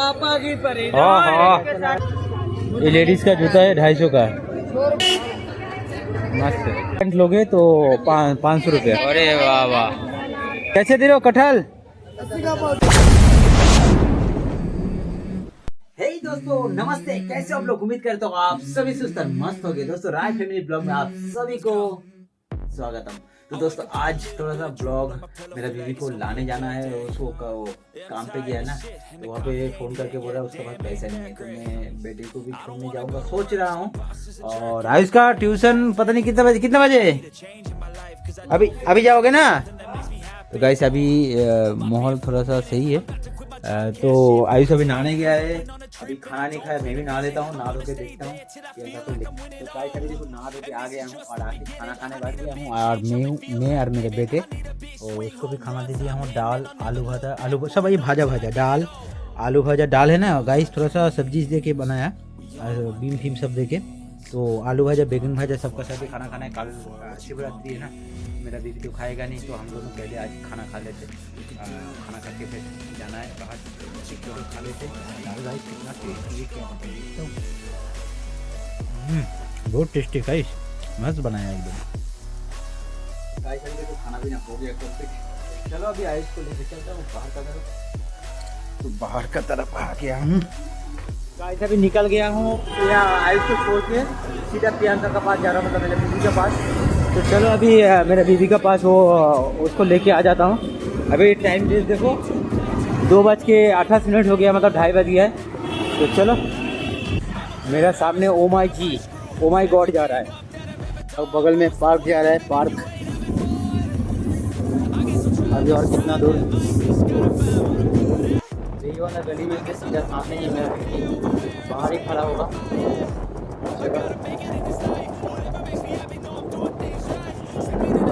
पापा की परी। ये लेडीज का जूता है 250 का। मस्त पैंट लोगे तो 500 रुपया। अरे वाह वाह, कैसे दे रहे हो कटहल? हे दोस्तों नमस्ते, कैसे आप लोग? उम्मीद करता हूँ आप सभी सुस्त और मस्त हो गए। दोस्तों राय फैमिली ब्लॉग में आप सभी को स्वागतम। तो दोस्तों आज थोड़ा सा ब्लॉग, मेरा बीवी को लाने जाना है, उसको काम पे गया है ना, तो वहाँ पे फ़ोन करके बोला उसके पास पैसा नहीं है, तो मैं बेटे को भी छोड़ने जाऊँगा सोच रहा हूँ। और आयुष का ट्यूशन पता नहीं कितना बजे अभी जाओगे ना? तो गाइस अभी माहौल थोड़ा सा सही है। तो आयुष अभी नहाने गया है, अभी खाना नहीं खाया, मैं भी नहा लेता हूँ, नहा धो के देखता हूँ कैसा तो गाइस अभी देखो नहा धो के आ गया हूँ और आके खाना खाने बैठ गया हूँ। और मैं और मेरे बेटे और उसको भी खाना दे दिया हूँ। दाल आलू भाजा, सब ये भाजा दाल आलू भाजा दाल है ना गाइस, थोड़ा सा सब्जी दे के बनाया, बीम फीम सब दे के। तो आलू भाजा बैगन भाजा सबका साथ खाना खाना है। कल शिवरात्रि है ना, मेरा बीवी तो खाएगा नहीं, तो हम दोनों पहले आज खाना खा लेते, खाना खा के फिर जाना है बाहर, चिकन खा लेते। दाल राइस कितना टेस्टी है क्या बताइए, बहुत टेस्टी गाइस, मस्त बनाया एकदम। गाइस अभी तो खाना पीना हो गया कंप्लीट। चलो अभी आयुष को लेके चलता हूँ बाहर का तरफ। तो बाहर का तरफ आ गया हूँ गाइस, अभी निकल गया हूँ यहाँ आयुष को छोड़ के सीधा प्रियंका का पास जा रहा हूँ, मतलब मेरे बीवी के पास। तो चलो अभी मेरे बीवी के पास वो उसको लेके आ जाता हूँ। अभी टाइम देखो 2:28 हो गया, मतलब 2:30 बज गया है। तो चलो मेरा सामने ओ माई गॉड जा रहा है, और बगल में पार्क जा रहा है, पार्क अभी और कितना दूर, यही वाला गली में से सीधा सामने ही मेरा बाहर ही खड़ा होगा।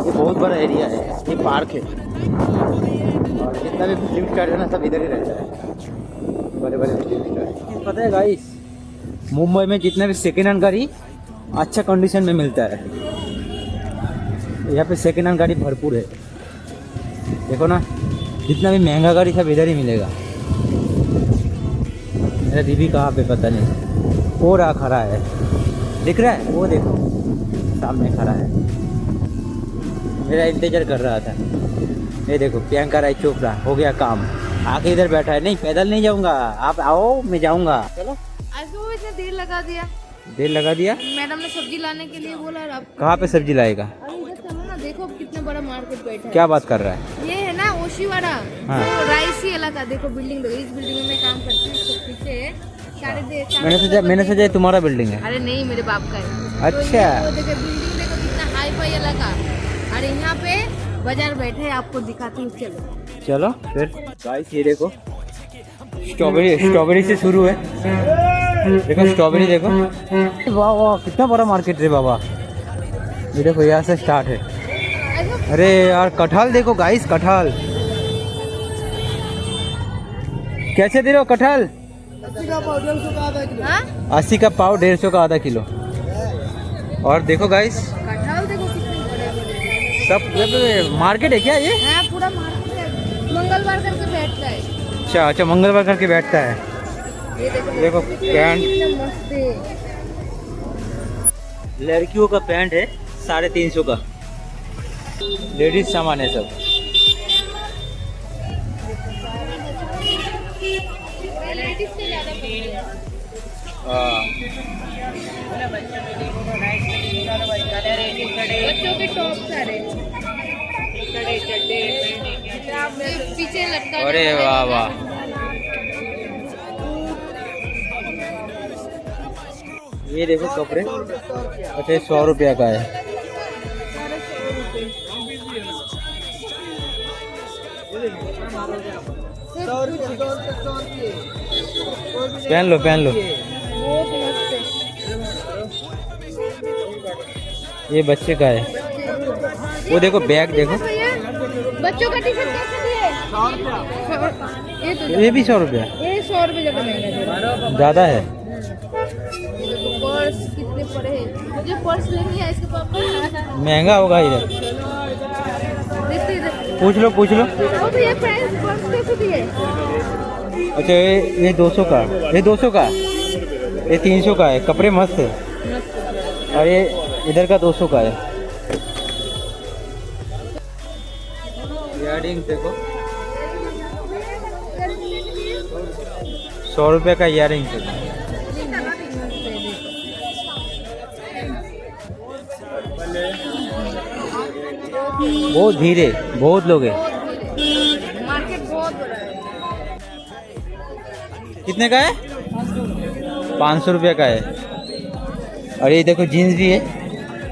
ये बहुत बड़ा एरिया है, ये पार्क है, और जितना भी फिल्म स्टार है ना सब इधर ही रहता है, बड़े बड़े फिल्म स्टार। पता है गाइस, मुंबई में जितना भी सेकेंड हैंड गाड़ी अच्छा कंडीशन में मिलता है, यहाँ पे सेकेंड हैंड गाड़ी भरपूर है। देखो ना, जितना भी महंगा गाड़ी सब इधर ही मिलेगा। मेरा बीवी कहाँ पे पता नहीं, वो रहा खड़ा है, दिख रहा है वो, देखो सामने खड़ा है, मेरा इंतजार कर रहा था। ये देखो प्रियंका राय चोपड़ा, हो गया काम, आके इधर बैठा है। नहीं पैदल नहीं जाऊंगा, आप आओ मैं जाऊंगा। चलो आज वो इतना देर लगा दिया, मैडम ने सब्जी लाने के लिए बोला। आप कहाँ पे सब्जी लाएगा? अरे इधर चलो ना, देखो कितना बड़ा मार्केट बैठा है। क्या बात कर रहा है? ये है ना ओशीवाड़ा, हाँ। तो राइसी इलाका। देखो बिल्डिंग देखो, इस बिल्डिंग में मैं काम करती हूँ, इसके पीछे मैंने सोचा तुम्हारा बिल्डिंग है। अरे नहीं, मेरे बाप का है। अच्छा। तो देखो बिल्डिंग देखो कितना हाई फाई इलाका, और यहाँ पे बाजार बैठे, आपको दिखाती हूँ। चलो फिर गाइस, ये देखो स्ट्रॉबेरी से शुरू है, देखो स्ट्रॉबेरी देखो, वाह वाह कितना बड़ा मार्केट है बाबा। ये देखो यहाँ से स्टार्ट है। अरे यार कटहल देखो गाइस, कटहल कैसे दे रहे हो कटहल? 80 का पाव 150 का आधा किलो। और देखो गाइस कटहल देखो कितने बड़े सब मार्केट है क्या ये? हाँ पूरा मार्केट है, मंगलवार करके बैठता है। अच्छा मंगलवार करके बैठता है। ये देखो पैंट, मस्त है। लड़कियों का पैंट है 350 का, लेडीज सामान है सब। बच्चों के टॉप सारे पीछे लटका। अरे वाह वाह, ये देखो कपड़े, अच्छा 100 रुपया का है। पहन लो बहुत मस्त है। ये बच्चे का है, वो देखो बैग देखो, बच्चों का टी शर्ट कैसे दिए? 100 रुपया। ये भी 100 रुपया, ये 100 रुपये ज्यादा महंगा ज़्यादा है। पर्स कितने पड़े हैं, मुझे पर्स लेनी है इसके पापा। महंगा होगा इधर, पूछ लो तो ये पर्स कैसे दिए? अच्छा ये 200 का, ये 200 का, ये 300 का है। कपड़े मस्त है। और ये इधर का 200 का है। इयररिंग देखो 100 रुपये का इयररिंग है। बहुत धीरे, बहुत लोग है। मार्केट बहुत बड़ा है। कितने का है? 500 रुपये का है। और ये देखो जीन्स भी है।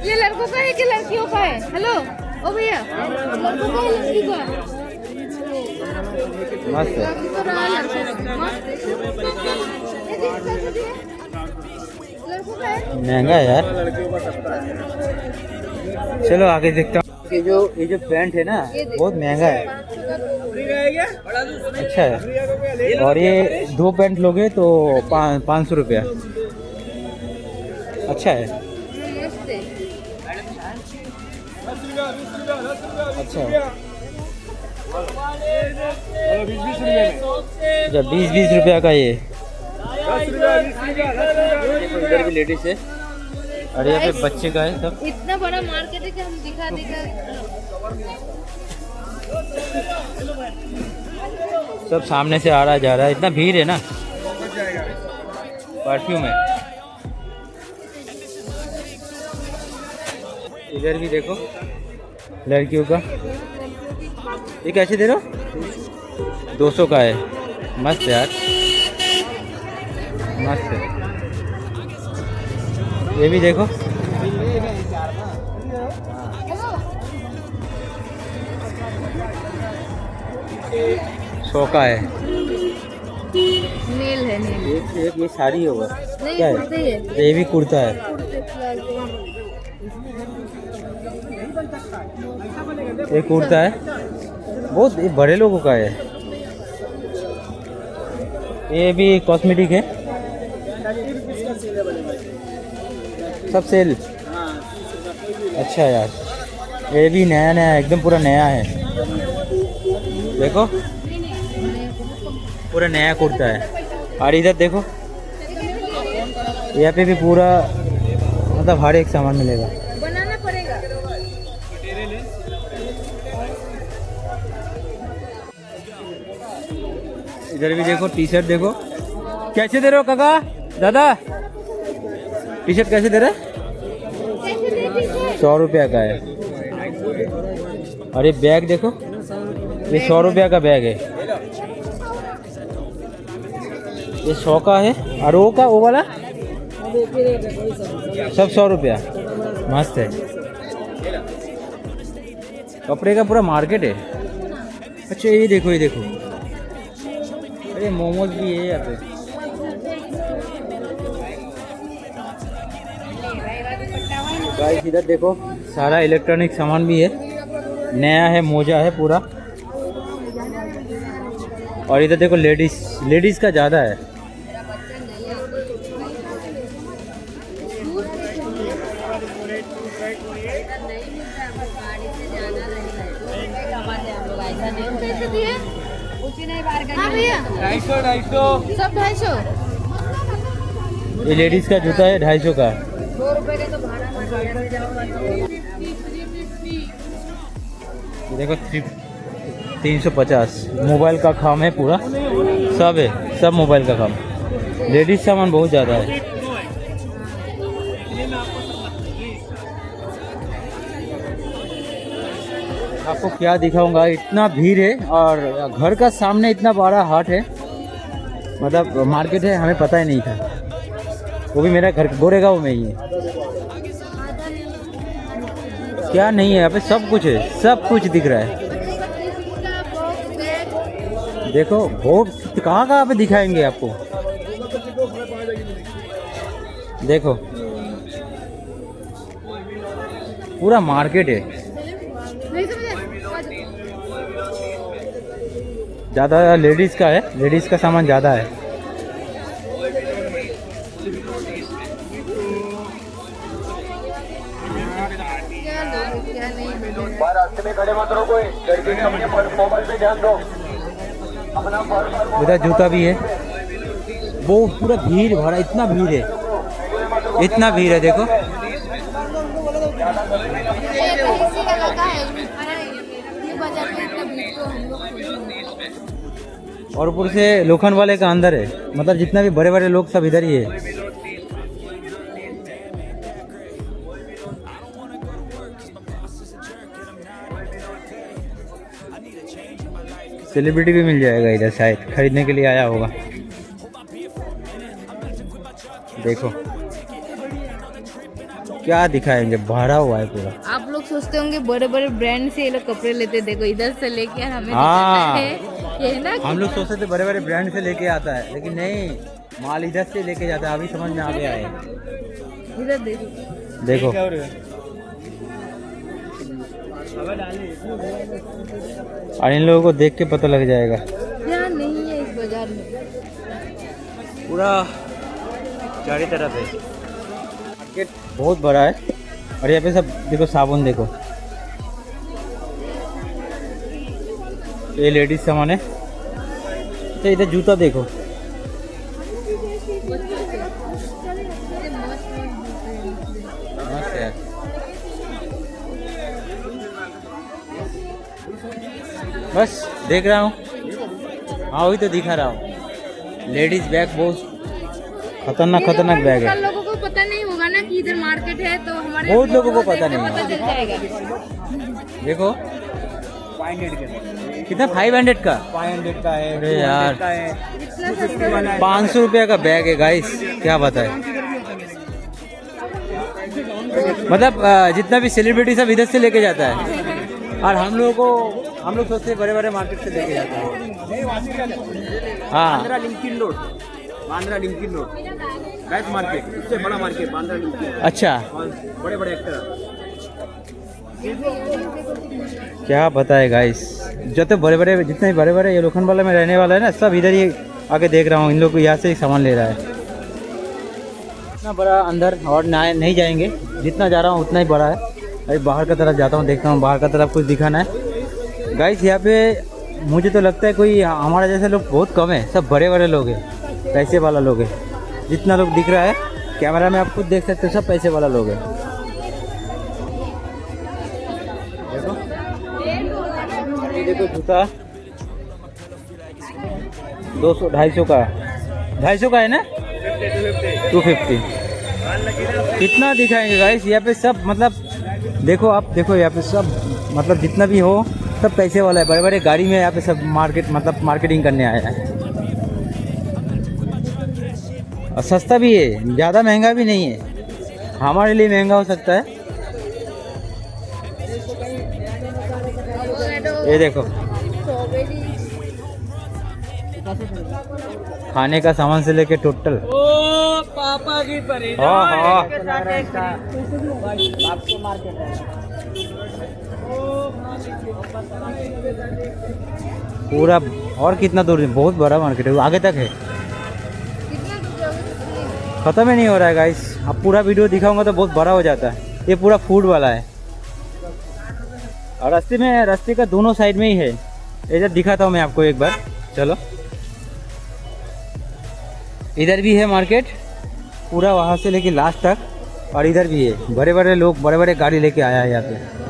ये लड़कों का है कि लड़कियों का है? हेलो ओ भैया, लड़कों का है लड़की का? मस्त है। लड़की तो रहा लड़कों का। मस्त है। ये जींस कैसे दिए? लड़कों का है? महंगा है यार। चलो आगे देखता हूँ। ये जो पैंट है ना बहुत महंगा है। अच्छा है। और ये 2 पैंट लोगे तो 500 रुपया। अच्छा है। मस्त है। अच्छा है। जब 20-20 रुपया का ये। इधर भी लेडीज है। और यहाँ पे बच्चे का है सब। इतना बड़ा मार्केट है कि हम दिखा सब सामने से आ रहा जा रहा है। इतना भीड़ है ना। परफ्यूम है। इधर भी देखो लड़कियों का। ये कैसे दे रहे हो? 200 का है। मस्त है यार, मस्त है। ये भी देखो। शोका है। नील है नील। एक ये साड़ी होगा नहीं, क्या कुर्ते ही है? ये भी कुर्ता है। ये कुर्ता है। बहुत ये बड़े लोगों का है। ये भी कॉस्मेटिक है। सब सेल। अच्छा यार, ये भी नया नया एकदम पूरा नया है। देखो पूरा नया कुर्ता है। और इधर देखो यहाँ पे भी पूरा मतलब हर एक सामान मिलेगा। बनाना पड़ेगा। इधर भी देखो टी शर्ट देखो। कैसे दे रहे हो काका? दादा टी शर्ट कैसे दे रहे? 100 रुपया का है। और ये बैग देखो, ये 100 रुपया का बैग है। ये 100 का है। और वो वाला सब 100 रुपया। मस्त है। कपड़े का पूरा मार्केट है। अच्छा ये देखो, ये देखो। अरे मोमोज भी है यहाँ पे। गाइस इधर देखो सारा इलेक्ट्रॉनिक सामान भी है। नया है, मोजा है पूरा। और इधर देखो लेडीज का ज़्यादा है। कैसे दिए? हाँ भैया 250 सब 250। ये लेडीज का जूता है 250 का। 2 रुपए का तो भाड़ा में जाऊंगा। ये देखो 350। मोबाइल का काम है पूरा। सब है, सब मोबाइल का काम। लेडीज सामान बहुत ज़्यादा है। आपको क्या दिखाऊंगा, इतना भीड़ है। और घर का सामने इतना बड़ा हाट है, मतलब मार्केट है, हमें पता ही नहीं था। वो भी मेरा घर गोरेगांव में ही है। क्या नहीं है यहाँ पे? सब कुछ है, सब कुछ दिख रहा है। देखो बहुत कहाँ पे दिखाएंगे आपको। देखो पूरा मार्केट है। ज़्यादा लेडीज़ का है, लेडीज़ का सामान ज़्यादा है। रास्ते में खड़े मत रहो, कोई लड़की ने अपने मोबाइल पे ध्यान दो। इधर जूता भी है। वो पूरा भीड़ भरा, इतना भीड़ है, इतना भीड़ है देखो। ये इसी जगह का है। ये बाजार में इतना भीड़ तो हम लोग खुद ही। और ऊपर से लोखंड वाले का अंदर है, मतलब जितना भी बड़े बड़े लोग सब इधर ही है। सेलिब्रिटी भी मिल जाएगा इधर, शायद खरीदने के लिए आया होगा। देखो क्या दिखाएंगे, भरा हुआ है पूरा। आप लोग सोचते होंगे बड़े बड़े ब्रांड से ये लोग कपड़े लेते, देखो इधर से लेके हमें हाँ। दिखाता है ये ना। हम लोग सोचते थे बड़े बड़े ब्रांड से लेके आता है, लेकिन नहीं, माल इधर से लेके जाता है। अभी समझ में आ गया है। इधर देखो देखो। और इन लोगों को देख के पता लग जाएगा। यहाँ नहीं है इस बाजार में। पूरा चारों तरफ है, मार्केट बहुत बड़ा है। और यहाँ पे सब देखो, साबुन देखो, ये लेडीज सामान है। तो इधर जूता देखो, मस्त है। बस देख रहा हूँ, हाँ वही तो दिखा रहा हूँ। लेडीज बैग बहुत खतरनाक खतरनाक बैग है। लोगों को पता नहीं होगा ना कि इधर मार्केट है, तो हमारे बहुत लोगों को पता नहीं पता है। चल जाएगा। देखो कितना, 500 का, 500 का है। अरे यार इतना सस्ता 500 रुपये का बैग है गाइस, क्या बताए। मतलब जितना भी सेलिब्रिटी सब इधर से लेके जाता है, और हम लोग सोचते हैं बड़े बड़े मार्केट से लेके जाते हैं। हाँ बांद्रा लिंकिन रोड बैक मार्केट, उससे बड़ा मार्केट बांद्रा लिंकिन रोड। अच्छा, और बड़े बड़े एक्टर। क्या बताए गाइस, जो तो बड़े बड़े, जितने भी बड़े बड़े ये लोखंड वाले में रहने वाला है ना, सब इधर ही आके देख रहा हूँ। इन लोग को यहाँ से ही सामान ले रहा है। इतना बड़ा अंदर और नहीं जाएंगे, जितना जा रहा हूँ उतना ही बड़ा है। अभी बाहर की तरफ जाता हूँ, देखता हूँ बाहर की तरफ कुछ दिखाना है। गाइस यहाँ पे मुझे तो लगता है कोई हमारा जैसे लोग बहुत कम है, सब बड़े बड़े लोग हैं, पैसे वाला लोग है। जितना लोग दिख रहा है कैमरा में, आप खुद देख सकते हो, सब पैसे वाला लोग है। देखो ये देखो जूता 200 250 का, 250 का है ना, 250। कितना दिखाएंगे गाइस यहाँ पे सब, मतलब देखो आप, देखो यहाँ पे सब, मतलब जितना भी हो सब पैसे वाला है। बड़े बड़े गाड़ी में यहाँ पे सब मार्केटिंग करने आया है। और सस्ता भी है, ज़्यादा महंगा भी नहीं है, हमारे लिए महंगा हो सकता है। ये देखो खाने का सामान से लेके टोटल। पापा की परी हाँ। पूरा, और कितना दूर है, बहुत बड़ा मार्केट है, आगे तक है, खत्म ही नहीं हो रहा है गाइस। अब पूरा वीडियो दिखाऊंगा तो बहुत बड़ा हो जाता है। ये पूरा फूड वाला है, और रास्ते का दोनों साइड में ही है। इधर दिखाता हूँ मैं आपको एक बार, चलो। इधर भी है मार्केट पूरा, वहाँ से लेके लास्ट तक, और इधर भी है। बड़े बड़े लोग बड़े बड़े गाड़ी लेके आया है यहाँ पे।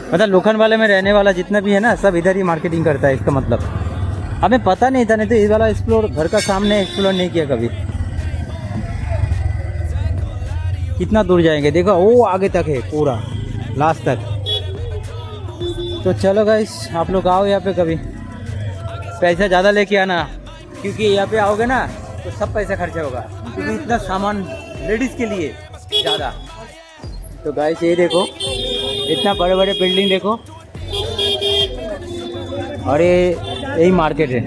मतलब लोखंड वाले में रहने वाला जितना भी है ना, सब इधर ही मार्केटिंग करता है। इसका मतलब हमें पता नहीं था, नहीं तो इस वाला एक्सप्लोर, घर का सामने एक्सप्लोर नहीं किया कभी। कितना दूर जाएंगे देखो, वो आगे तक है पूरा, लास्ट तक। तो चलो गाइस, आप लोग आओ यहाँ पे कभी, पैसा ज़्यादा लेके आना, क्योंकि यहाँ पे आओगे ना तो सब पैसा खर्चा होगा, क्योंकि इतना सामान लेडीज़ के लिए ज़्यादा। तो गाइस ये देखो, इतना बड़े बड़े बिल्डिंग देखो, और ये यही मार्केट है।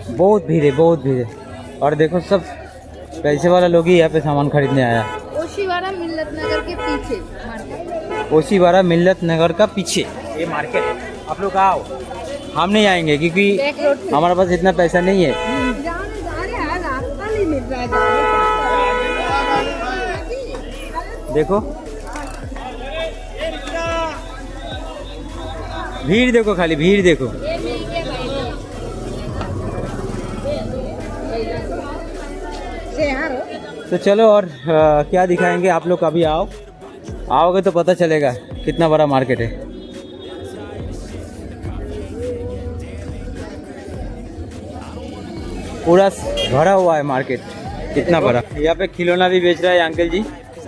बहुत भीड़ है, बहुत भीड़ है। और देखो सब पैसे वाला लोग ही यहाँ पे सामान खरीदने आया। ओशीवाड़ा मिल्लत नगर के पीछे मार्केट, ओशीवाड़ा मिल्लत नगर का पीछे ये मार्केट है। आप लोग आओ, हम नहीं आएंगे क्योंकि हमारे पास इतना पैसा नहीं है। देखो भीड़ देखो, खाली भीड़ देखो। ये महंगे भाई। तो चलो और क्या दिखाएंगे आप लोग, अभी आओगे तो पता चलेगा कितना बड़ा मार्केट है। पूरा भरा हुआ है मार्केट, कितना बड़ा। यहाँ पे खिलौना भी बेच रहा है अंकल जी।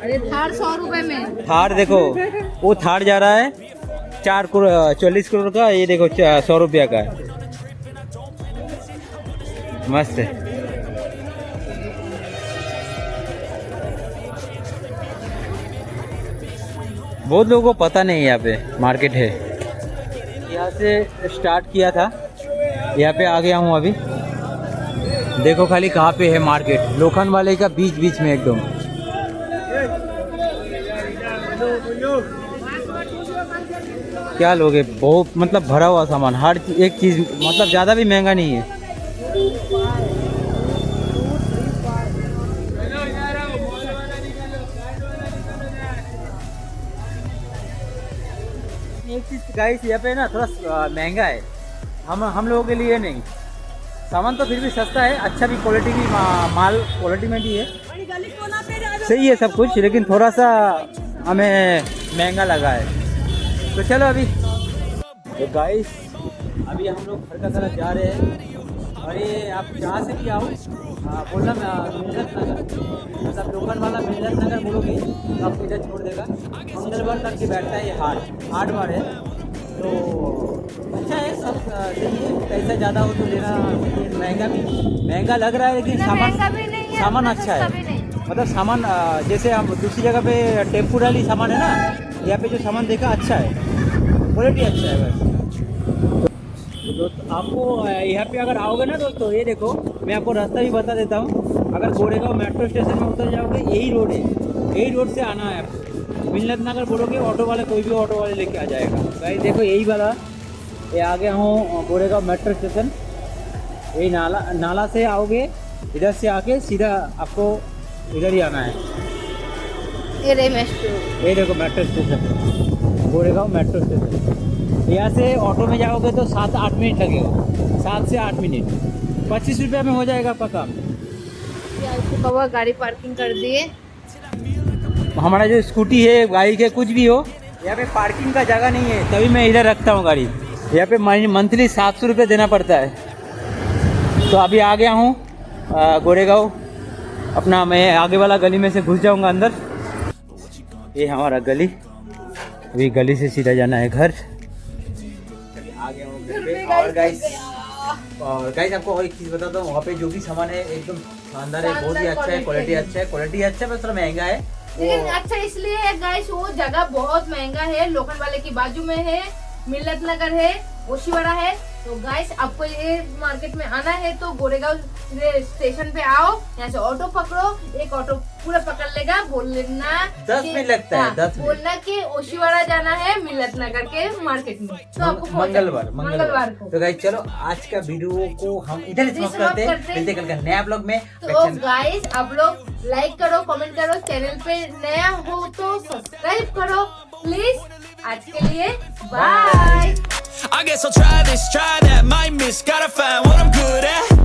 अरे थार 100 रुपए में। थार देखो, वो थार जा रहा है 40 करोड़ का, ये देखो 100 रुपया का है। मस्त है। बहुत लोगों को पता नहीं है यहाँ पे मार्केट है। यहाँ से स्टार्ट किया था, यहाँ पे आ गया हूँ अभी। देखो खाली कहाँ पे है मार्केट, लोखंड वाले का बीच में एकदम। क्या लोगे, बहुत मतलब भरा हुआ सामान, हर एक चीज़, मतलब ज़्यादा भी महंगा नहीं है। एक चीज़ गाइस, यहाँ पे ना थोड़ा महंगा है, हम लोगों के लिए नहीं। सामान तो फिर भी सस्ता है, अच्छा भी क्वालिटी भी, माल क्वालिटी में भी है, सही है सब कुछ, लेकिन थोड़ा सा हमें महंगा लगा है। तो चलो अभी तो गाइस, अभी हम लोग घर का तरफ जा रहे हैं। और ये आप जहाँ से भी आओ, बोलना मिलत नगर, मतलब लोकल वाला मिलत नगर बोलोगे तो आपको इधर छोड़ देगा। मंगलवार तक के बैठता है ये हाट बार है, तो अच्छा है, सब सही है। पैसा ज़्यादा हो तो लेना, महंगा लग रहा है, लेकिन सामान अच्छा है। मतलब सामान जैसे हम दूसरी जगह पे टेम्पोररी सामान है ना, यहाँ पे जो सामान देखा अच्छा है, क्वालिटी अच्छा है बस। तो दोस्तों आपको यहाँ पे अगर आओगे ना दोस्तों, ये देखो मैं आपको रास्ता भी बता देता हूँ। अगर गोरेगांव मेट्रो स्टेशन में उतर जाओगे, यही रोड है, यही रोड से आना है आपको। मिलत नगर बोलोगे, ऑटो वाला, कोई भी ऑटो वाले लेके आ जाएगा। भाई देखो यही वाला, ये आ गया हूँ गोरेगांव मेट्रो स्टेशन। यही नाला से आओगे, इधर से आके सीधा आपको इधर ही आना है। ये देखो metro station, Goregaon metro station. यहाँ से ऑटो में जाओगे तो 7-8 मिनट लगेगा, 7 से 8 मिनट, 25 रुपये में हो जाएगा आपका काम। बाबा गाड़ी पार्किंग कर दिए। हमारा जो स्कूटी है, गाड़ी के कुछ भी हो, यहाँ पे पार्किंग का जगह नहीं है, तभी मैं इधर रखता हूँ गाड़ी। यहाँ पे मंथली 700 रुपये देना पड़ता है। तो अभी आ गया हूँ गोरेगांव, अपना मैं आगे वाला गली में से घुस जाऊँगा अंदर। ये हमारा गली, अभी गली से सीधा जाना है घर। आ गया हूँ घर पे। और गाइस आपको और एक चीज़ बताता हूँ, वहाँ पे जो भी सामान है एकदम शानदार है, बहुत ही अच्छा है, क्वालिटी अच्छा है, बस थोड़ा महंगा है। लेकिन अच्छा इसलिए है गाइस, वो जगह बहुत महंगा है, लोखंड वाले की बाजू में है, मिलत नगर है, ओशीवाड़ा है। तो गाइस आपको ये मार्केट में आना है तो गोरेगांव स्टेशन पे आओ, यहाँ से ऑटो पकड़ो, एक ऑटो पूरा पकड़ लेगा, बोल लेना 10 मिनट लगता है, 10 मिनट बोलना कि ओशीवाड़ा जाना है मिलत नगर के मार्केट में, तो आपको मंगलवार को। तो गाइस चलो आज का वीडियो को हम इधर समाप्त करते हैं, मिलते कल का नया ब्लॉग में। तो गाइस आप लोग लाइक करो, कमेंट करो, चैनल पे नया हो तो सब्सक्राइब करो प्लीज। आज के लिए bye. I guess I'll try this, try that, might miss, gotta find what I'm good at.